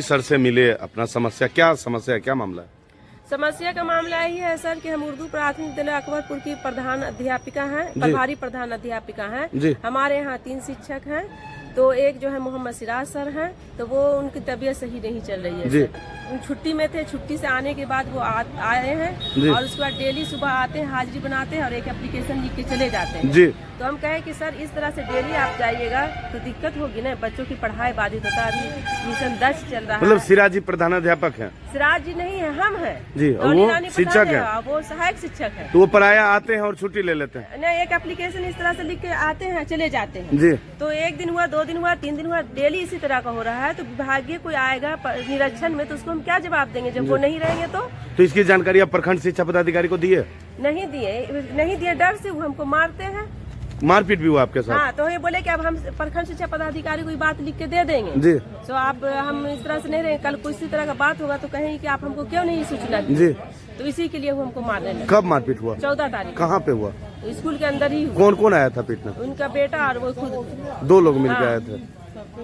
SP sir से मिले, अपना समस्या है, क्या मामला है? समस्या का मामला यही है सर कि हम उर्दू प्राथमिक विद्यालय अकबरपुर की प्रधान अध्यापिका हैं, प्रभारी प्रधान अध्यापिका हैं। हमारे यहाँ 3 शिक्षक हैं, तो एक जो है मोहम्मद सिराज सर हैं, तो वो उनकी तबीयत सही नहीं चल रही है सर। छुट्टी में थे, छुट्टी से आने के बाद वो आए हैं और उसके बाद डेली सुबह आते हैं, हाजिरी बनाते हैं और एक एप्लीकेशन लिख के चले जाते हैं। तो हम कहे कि सर इस तरह से डेली आप जाइएगा तो दिक्कत होगी ना, बच्चों की पढ़ाई बाधित होता है। अभी मिशन 10 चल रहा है। मतलब सिराज जी प्रधानाध्यापक हैं? सिराज जी नहीं है, हम हैं जी, और वो शिक्षक है, वो सहायक शिक्षक है। तो वो पराया आते हैं और छुट्टी ले लेते हैं? नहीं, एक एप्लीकेशन इस तरह से लिख के आते हैं, चले जाते हैं जी। तो 1 दिन हुआ, 2 दिन हुआ, 3 दिन हुआ, डेली इसी तरह का हो रहा है। तो विभागीय कोई आएगा निरीक्षण में तो उसको हम क्या जवाब देंगे जब वो नहीं रहेंगे? तो इसकी जानकारी आप प्रखंड शिक्षा पदाधिकारी को दिए? नहीं दिए, डर से वो हमको मारते हैं। मारपीट भी हुआ आपके साथ? हाँ, तो ये बोले कि अब हम प्रखंड शिक्षा पदाधिकारी को बात लिख के दे देंगे जी। तो आप हम इस तरह से नहीं रहे, कल कोई इसी तरह का बात होगा तो कहेंगे कि आप हमको क्यों नहीं सूचना दी? जी। तो इसी के लिए वो हमको मारने लगे। कब मारपीट हुआ? 14 तारीख। कहाँ पे हुआ? स्कूल के अंदर ही हुआ। कौन कौन आया था पीटने? उनका बेटा और वो खुद। 2 लोग मिलकर आए थे।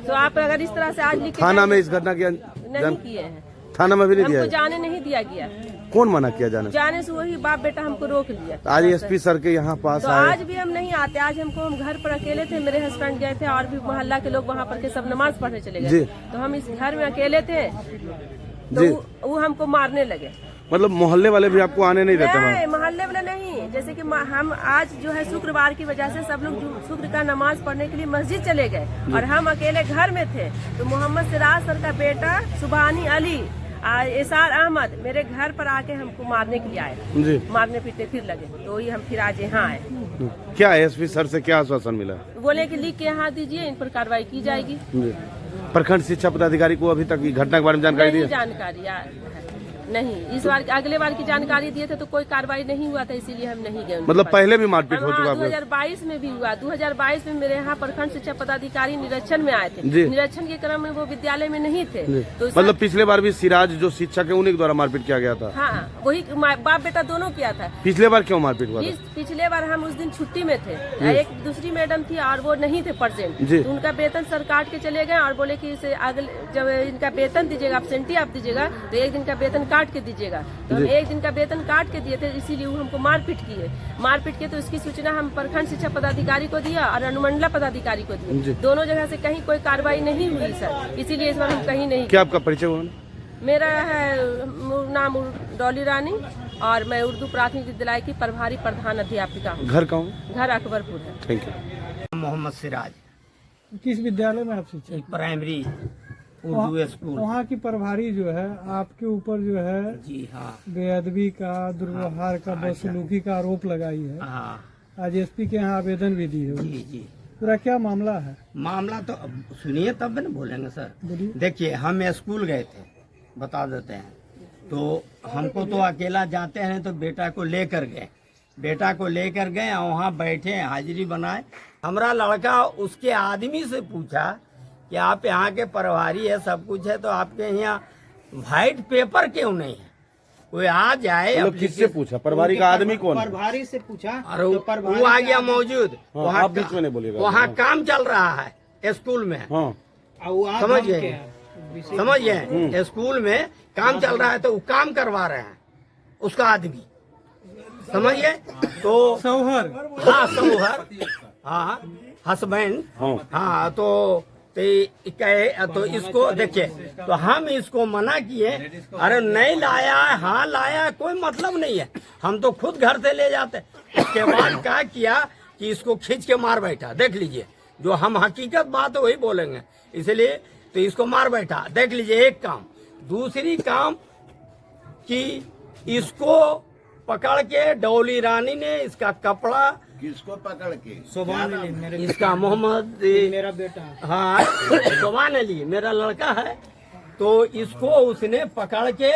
तो आप अगर इस तरह से आज लिख थाना में इस घटना की नहीं किए हैं? थाना में भी नहीं दिया? हमको जाने नहीं दिया गया। कौन मना किया जाने से? वही बाप बेटा हमको रोक लिया। आज एसपी सर के यहाँ पास तो आज भी हम नहीं आते। आज हम घर पर अकेले थे, मेरे हस्बैंड गए थे और भी मोहल्ला के लोग वहाँ पर के सब नमाज पढ़ने चले गए। तो हम इस घर में अकेले थे तो वो हमको मारने लगे। मतलब मोहल्ले वाले भी आपको आने नहीं देते? नहीं, मोहल्ले वाले नहीं। जैसे कि हम आज जो है शुक्रवार की वजह से सब लोग शुक्र का नमाज पढ़ने के लिए मस्जिद चले गए और हम अकेले घर में थे। तो मोहम्मद सिराज सर का बेटा सुबहानी अली, एसार अहमद मेरे घर पर आके हमको मारने के लिए आए। मारने पीटने फिर लगे, तो ही हम फिर आज यहाँ आए। क्या एसपी सर से क्या आश्वासन मिला? बोले कि लिख के यहाँ दीजिए, इन पर कार्रवाई की जाएगी। प्रखंड शिक्षा पदाधिकारी को अभी तक घटना के बारे में जानकारी दी? जानकारी नहीं, इस बार अगले बार की जानकारी दिए थे तो कोई कार्रवाई नहीं हुआ था, इसीलिए हम नहीं गए। मतलब पहले भी मारपीट हो चुका? 2022 में भी हुआ। 2022 में मेरे यहाँ प्रखंड शिक्षा पदाधिकारी निरीक्षण में आए थे। निरीक्षण के क्रम में वो विद्यालय में नहीं थे। तो मतलब पिछले बार भी सिराज जो शिक्षक है उन्हीं के द्वारा मारपीट किया गया था? हाँ, वही बाप बेटा दोनों किया था। पिछले बार क्यों मारपीट हुआ? पिछले बार हम उस दिन छुट्टी में थे, एक दूसरी मैडम थी और वो नहीं थे प्रेजेंट। तो उनका वेतन सर काट के चले गए और बोले की अगले जब इनका वेतन दीजिएगा, एब्सेंटी आप दीजिएगा तो 1 दिन का वेतन काट के दीजिएगा। तो हम 1 दिन का वेतन काट के दिए थे, इसीलिए वो हमको मारपीट किए। तो इसकी सूचना हम प्रखंड शिक्षा पदाधिकारी को दिया और अनुमंडला पदाधिकारी को दिया। दोनों जगह से कहीं कोई कार्रवाई नहीं हुई सर, इसीलिए इस बार हम कहीं नहीं। क्या आपका परिचय हुआ? मेरा है नाम डॉली रानी और मैं उर्दू प्राथमिक विद्यालय की प्रभारी प्रधान अध्यापिका हूँ। घर कहाँ? घर अकबरपुर है। Thank you. मोहम्मद सिराज। किस विद्यालय में आप शिक्षक? Primary Urdu school. वहाँ की प्रभारी जो है आपके ऊपर जो है जी हाँ बेअदबी का, दुर्व्यवहार का, बदसलूकी का आरोप लगाई है। हाँ, आज एसपी के यहाँ आवेदन भी दी है। जी। पूरा क्या मामला है? मामला तो सुनिए तब न बोलेंगे सर। देखिए, हम स्कूल गए थे, बता देते हैं। तो हमको तो अकेला जाते हैं तो बेटा को लेकर गए और वहाँ बैठे हाजिरी बनाए। हमारा लड़का उसके आदमी से पूछा कि आप यहाँ के प्रभारी है, सब कुछ है, तो आपके यहाँ व्हाइट पेपर क्यों नहीं है? कोई आ जाए। मतलब किससे पूछा? प्रभारी का आदमी कौन? प्रभारी से पूछा और वो आ गया मौजूद। वहाँ बीच में नहीं बोलिएगा। वहाँ काम चल रहा है स्कूल में। समझ गए? स्कूल में काम चल रहा है तो वो काम करवा रहे हैं उसका आदमी, समझिए? तो सौहर, हाँ सौहर, हाँ हस्बैंड, हाँ। तो इसको देखिए, तो हम इसको मना किए, अरे नहीं लाया है, हाँ लाया है, कोई मतलब नहीं है, हम तो खुद घर से ले जाते। उसके बाद क्या किया कि इसको खींच के मार बैठा। देख लीजिए, जो हम हकीकत बात है वही बोलेंगे, इसलिए तो इसको मार बैठा। देख लीजिए एक काम। दूसरी काम कि इसको पकड़ के डॉली रानी ने इसका कपड़ा, किसको पकड़ के? सुभान अली, इसका मोहम्मद, मेरा बेटा, हाँ सुभान अली मेरा लड़का है। तो इसको उसने पकड़ के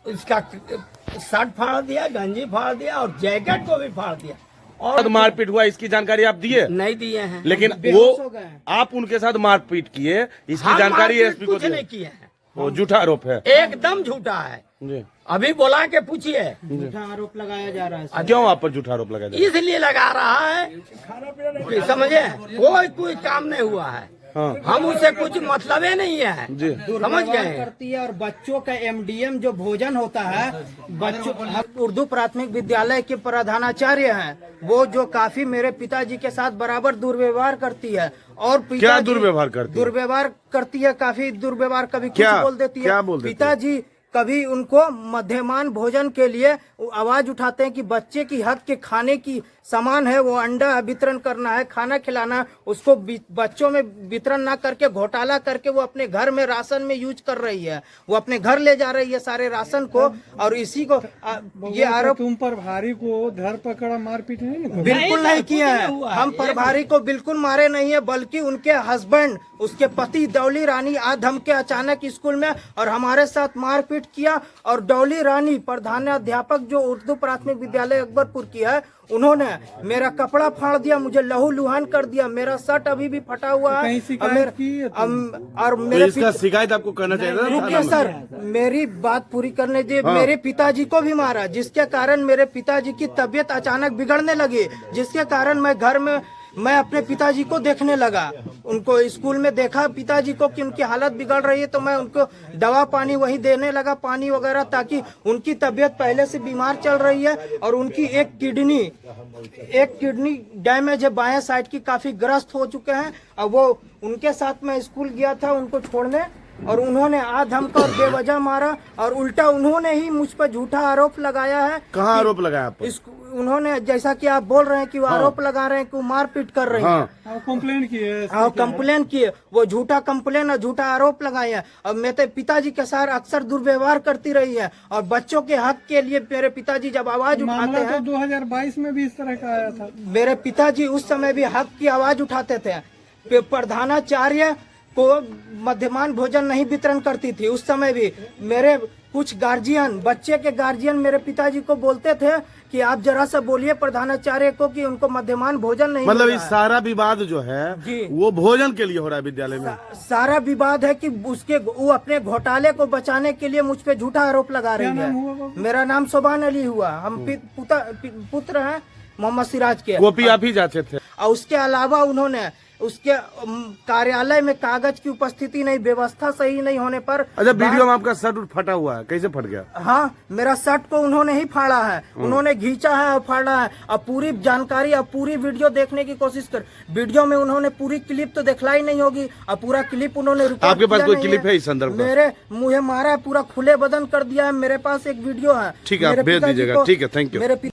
इसका शर्ट फाड़ दिया, गंजी फाड़ दिया और जैकेट को भी फाड़ दिया। और मारपीट हुआ इसकी जानकारी आप दिए? नहीं दिए हैं, लेकिन वो आप उनके साथ मारपीट किए, इसकी जानकारी एसपी को नहीं किए हैं। वो झूठा आरोप है, एकदम झूठा है। अभी बोला के पूछिए, झूठा आरोप लगाया जा रहा है। क्यों आप पर झूठा आरोप लगाया जा रहा है? इसलिए लगा रहा है, समझे? कोई काम नहीं हुआ है। हाँ। हम उसे कुछ मतलब ही नहीं है, जी। समझ गए। करती है। और बच्चों का एमडीएम जो भोजन होता है, बच्चों उर्दू प्राथमिक विद्यालय के प्रधानाचार्य हैं, वो जो काफी मेरे पिताजी के साथ बराबर दुर्व्यवहार करती है। और क्या दुर्व्यवहार करती है? दुर्व्यवहार करती है, काफी दुर्व्यवहार, कभी कुछ क्या? बोल देती है। क्या बोल देती है? पिताजी कभी उनको मध्यमान भोजन के लिए आवाज उठाते हैं कि बच्चे की हक के खाने की सामान है, वो अंडा वितरण करना है, खाना खिलाना है, उसको बच्चों में वितरण ना करके घोटाला करके वो अपने घर में राशन में यूज कर रही है, वो अपने घर ले जा रही है सारे राशन को। और इसी को ये आरोप तुम पर भारी को धर पकड़ा मारपीट नहीं ना? बिल्कुल नहीं किया है। हम प्रभारी को बिल्कुल मारे नहीं है, बल्कि उनके हस्बैंड, उसके पति डॉली रानी आज धमके अचानक स्कूल में और हमारे साथ मारपीट किया। और डॉली रानी प्रधानाध्यापक जो उर्दू प्राथमिक विद्यालय अकबरपुर की है, उन्होंने मेरा कपड़ा फाड़ दिया, मुझे लहू लुहान कर दिया, मेरा शर्ट अभी भी फटा हुआ है। कहीं शिकायत की है और तो मेरे इसका शिकायत आपको करना चाहिए था। रुकिए सर, मेरी बात पूरी करने दीजिए। मेरे पिताजी को भी मारा, जिसके कारण मेरे पिताजी की तबीयत अचानक बिगड़ने लगी, जिसके कारण मैं घर में अपने पिताजी को देखने लगा। उनको स्कूल में देखा पिताजी को कि उनकी हालत बिगड़ रही है, तो मैं उनको दवा पानी वही देने लगा, पानी वगैरह, ताकि उनकी तबीयत पहले से बीमार चल रही है। और उनकी एक किडनी डैमेज है, बाएं साइड की, काफी ग्रस्त हो चुके हैं। और वो उनके साथ मैं स्कूल गया था उनको छोड़ने, और उन्होंने आज हमको बेवजह मारा। और उल्टा उन्होंने ही मुझ पर झूठा आरोप लगाया है। कहाँ आरोप लगाया आप पर? उन्होंने, जैसा कि आप बोल रहे हैं कि वो आरोप लगा रहे हैं कि वो मारपीट कर रही है, कंप्लेन किए, कंप्लेन किए, वो झूठा कंप्लेन और झूठा आरोप लगाए हैं। और मेरे पिताजी के साथ अक्सर दुर्व्यवहार करती रही है। और बच्चों के हक के लिए मेरे पिताजी जब आवाज उठाते मामला हैं, तो 2022 में भी इस तरह का आया था। मेरे पिताजी उस समय भी हक की आवाज उठाते थे। प्रधानाचार्य को मध्यमान भोजन नहीं वितरण करती थी। उस समय भी मेरे कुछ गार्जियन, बच्चे के गार्जियन मेरे पिताजी को बोलते थे कि आप जरा सा बोलिए प्रधानाचार्य को कि उनको मध्यमान भोजन नहीं मतलब मिल इस रहा है। सारा विवाद जो है जी। वो भोजन के लिए हो रहा है विद्यालय में। सारा विवाद है कि वो अपने घोटाले को बचाने के लिए मुझ पे झूठा आरोप लगा रही क्या है। नाम हुआ बाबू? मेरा नाम सोबान अली हुआ। हम पुत्र हैं मोहम्मद सिराज के। कॉपी आप ही जांचे थे? और उसके अलावा उन्होंने उसके कार्यालय में कागज की उपस्थिति नहीं, व्यवस्था सही नहीं होने पर। अच्छा, वीडियो में आपका शर्ट फटा हुआ है, कैसे फट गया? हाँ, मेरा शर्ट को उन्होंने ही फाड़ा है, उन्होंने घींचा है और फाड़ा है। और पूरी जानकारी और पूरी वीडियो देखने की कोशिश कर, वीडियो में उन्होंने पूरी क्लिप तो दिखलाई नहीं होगी, और पूरा क्लिप उन्होंने रिकॉर्ड आपके पास किया कोई नहीं क्लिप है इस संदर्भ में? मेरे मुझे मारा है, पूरा खुले बदन कर दिया है। मेरे पास एक वीडियो है। ठीक है, आप मेरे भेज पिताजी दीजिएगा। को- ठीक है, थैंक यू। मेरे